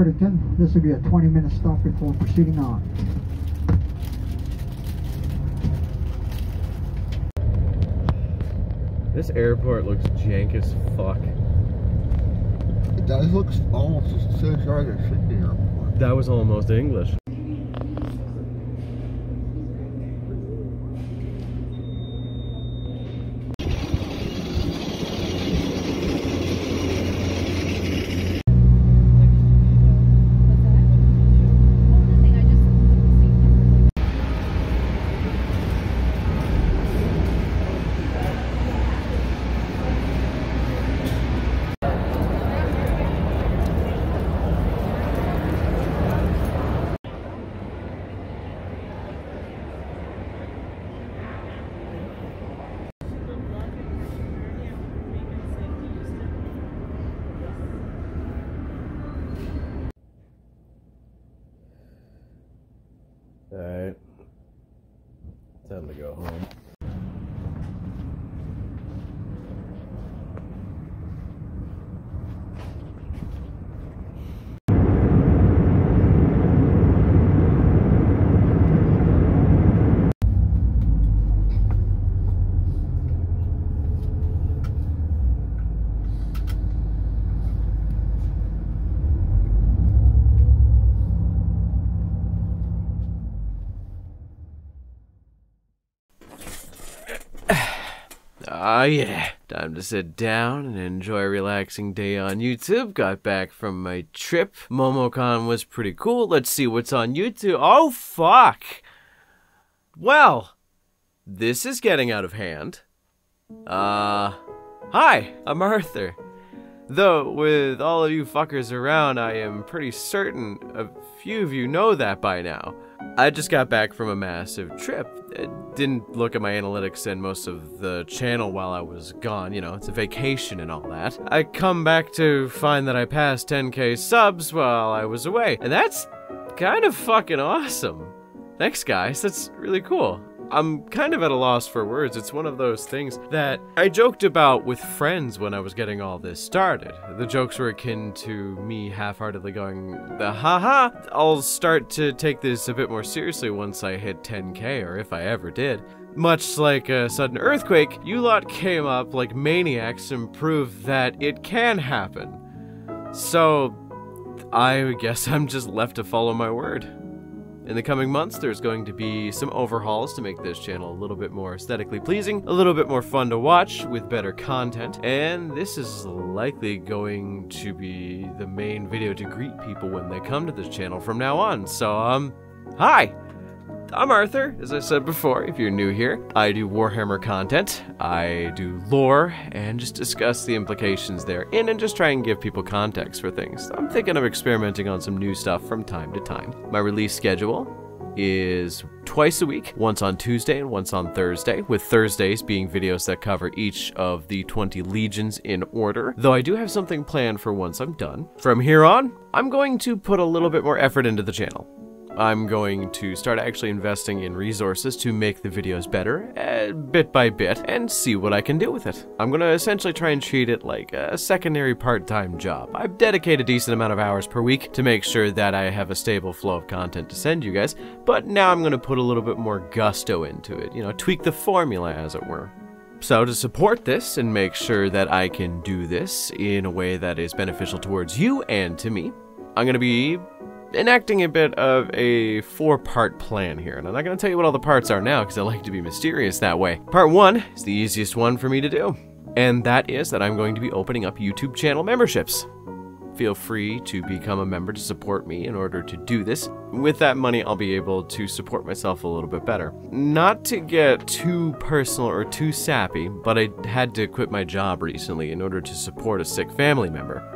Worthington. This will be a 20-minute stop before proceeding on. This airport looks jank as fuck. It does look almost as same size as Sydney Airport. That was almost English. Alright, time to go home. Ah, yeah. Time to sit down and enjoy a relaxing day on YouTube. Got back from my trip. MomoCon was pretty cool. Let's see what's on YouTube. Oh, fuck. Well, this is getting out of hand. Hi, I'm Arthur. Though, with all of you fuckers around, I am pretty certain a few of you know that by now. I just got back from a massive trip. I didn't look at my analytics and most of the channel while I was gone, you know, it's a vacation and all that. I come back to find that I passed 10k subs while I was away, and that's kind of fucking awesome. Thanks guys, that's really cool. I'm kind of at a loss for words. It's one of those things that I joked about with friends when I was getting all this started. The jokes were akin to me half-heartedly going, haha, I'll start to take this a bit more seriously once I hit 10k, or if I ever did. Much like a sudden earthquake, you lot came up like maniacs and proved that it can happen. So, I guess I'm just left to follow my word. In the coming months, there's going to be some overhauls to make this channel a little bit more aesthetically pleasing, a little bit more fun to watch with better content, and this is likely going to be the main video to greet people when they come to this channel from now on. So, hi! I'm Arthur, as I said before, if you're new here. I do Warhammer content, I do lore, and just discuss the implications therein and just try and give people context for things. I'm thinking of experimenting on some new stuff from time to time. My release schedule is twice a week, once on Tuesday and once on Thursday, with Thursdays being videos that cover each of the 20 legions in order, though I do have something planned for once I'm done. From here on, I'm going to put a little bit more effort into the channel. I'm going to start actually investing in resources to make the videos better, bit by bit, and see what I can do with it. I'm going to essentially try and treat it like a secondary part-time job. I dedicate a decent amount of hours per week to make sure that I have a stable flow of content to send you guys, but now I'm going to put a little bit more gusto into it, you know, tweak the formula as it were. So to support this and make sure that I can do this in a way that is beneficial towards you and to me, I'm going to be enacting a bit of a 4-part plan here, and I'm not going to tell you what all the parts are now because I like to be mysterious that way. Part 1 is the easiest one for me to do, and that is that I'm going to be opening up YouTube channel memberships. Feel free to become a member to support me in order to do this. With that money, I'll be able to support myself a little bit better. Not to get too personal or too sappy, but I had to quit my job recently in order to support a sick family member.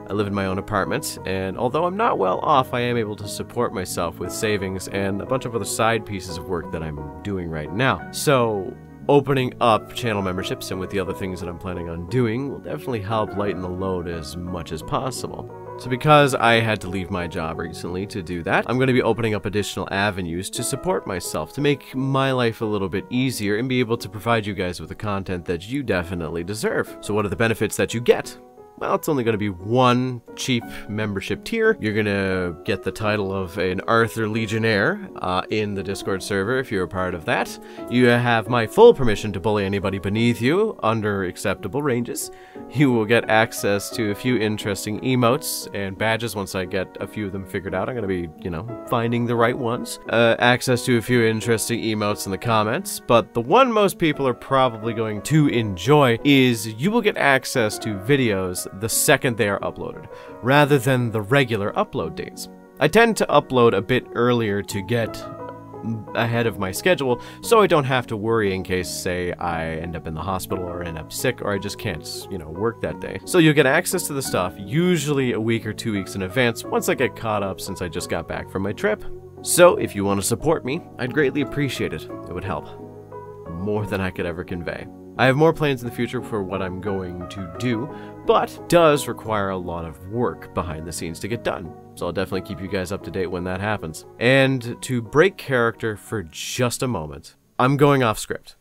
I live in my own apartment, and although I'm not well off, I am able to support myself with savings and a bunch of other side pieces of work that I'm doing right now. So, opening up channel memberships and with the other things that I'm planning on doing will definitely help lighten the load as much as possible. So because I had to leave my job recently to do that, I'm going to be opening up additional avenues to support myself, to make my life a little bit easier and be able to provide you guys with the content that you definitely deserve. So what are the benefits that you get? well, it's only going to be one cheap membership tier. You're going to get the title of an Arthur Legionnaire in the Discord server if you're a part of that. You have my full permission to bully anybody beneath you under acceptable ranges. You will get access to a few interesting emotes and badges once I get a few of them figured out. I'm going to be, you know, finding the right ones. Access to a few interesting emotes in the comments, but the one most people are probably going to enjoy is you will get access to videos the second they are uploaded, rather than the regular upload dates. I tend to upload a bit earlier to get ahead of my schedule, so I don't have to worry in case, say, I end up in the hospital or end up sick or I just can't, you know, work that day. So you'll get access to the stuff usually a week or 2 weeks in advance once I get caught up since I just got back from my trip. So if you want to support me, I'd greatly appreciate it. It would help. More than I could ever convey. I have more plans in the future for what I'm going to do, but does require a lot of work behind the scenes to get done. So I'll definitely keep you guys up to date when that happens. And to break character for just a moment, I'm going off script.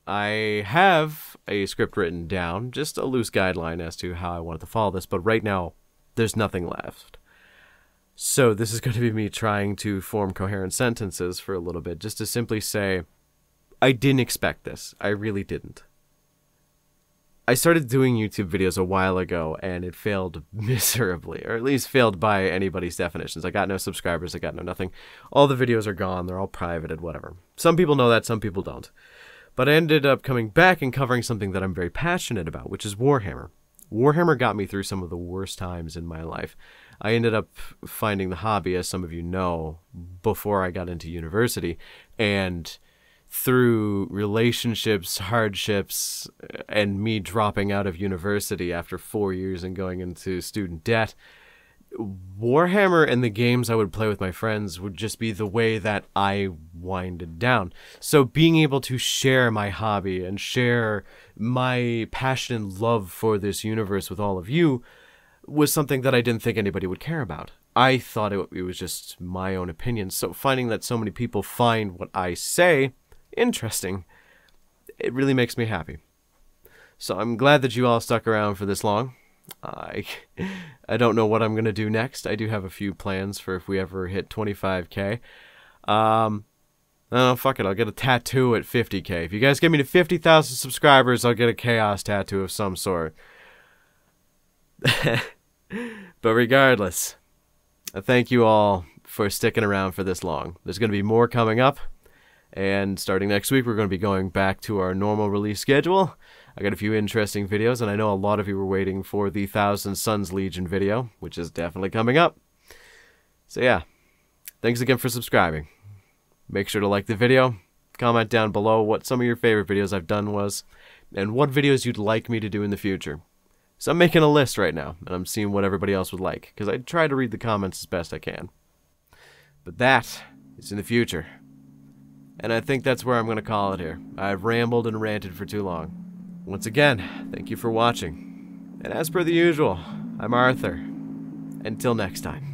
I have a script written down, just a loose guideline as to how I wanted to follow this, but right now, there's nothing left. So this is going to be me trying to form coherent sentences for a little bit, just to simply say, I didn't expect this. I really didn't. I started doing YouTube videos a while ago, and it failed miserably, or at least failed by anybody's definitions. I got no subscribers, I got no nothing. All the videos are gone, they're all privated, whatever. Some people know that, some people don't. But I ended up coming back and covering something that I'm very passionate about, which is Warhammer. Warhammer got me through some of the worst times in my life. I ended up finding the hobby, as some of you know, before I got into university, and through relationships, hardships, and me dropping out of university after 4 years and going into student debt, Warhammer and the games I would play with my friends would just be the way that I winded down. So being able to share my hobby and share my passion and love for this universe with all of you was something that I didn't think anybody would care about. I thought it was just my own opinion. So finding that so many people find what I say interesting, it really makes me happy. So I'm glad that you all stuck around for this long. I don't know what I'm going to do next. I do have a few plans for if we ever hit 25k. Oh, fuck it, I'll get a tattoo at 50k. If you guys get me to 50,000 subscribers, I'll get a chaos tattoo of some sort. But regardless, I thank you all for sticking around for this long. There's going to be more coming up. And starting next week, we're going to be going back to our normal release schedule. I got a few interesting videos, and I know a lot of you were waiting for the 1,000 Suns Legion video, which is definitely coming up. So yeah, thanks again for subscribing. Make sure to like the video, comment down below what some of your favorite videos I've done was, and what videos you'd like me to do in the future. So I'm making a list right now, and I'm seeing what everybody else would like, because I try to read the comments as best I can. But that is in the future. And I think that's where I'm going to call it here. I've rambled and ranted for too long. Once again, thank you for watching. And as per the usual, I'm Arthur. Until next time.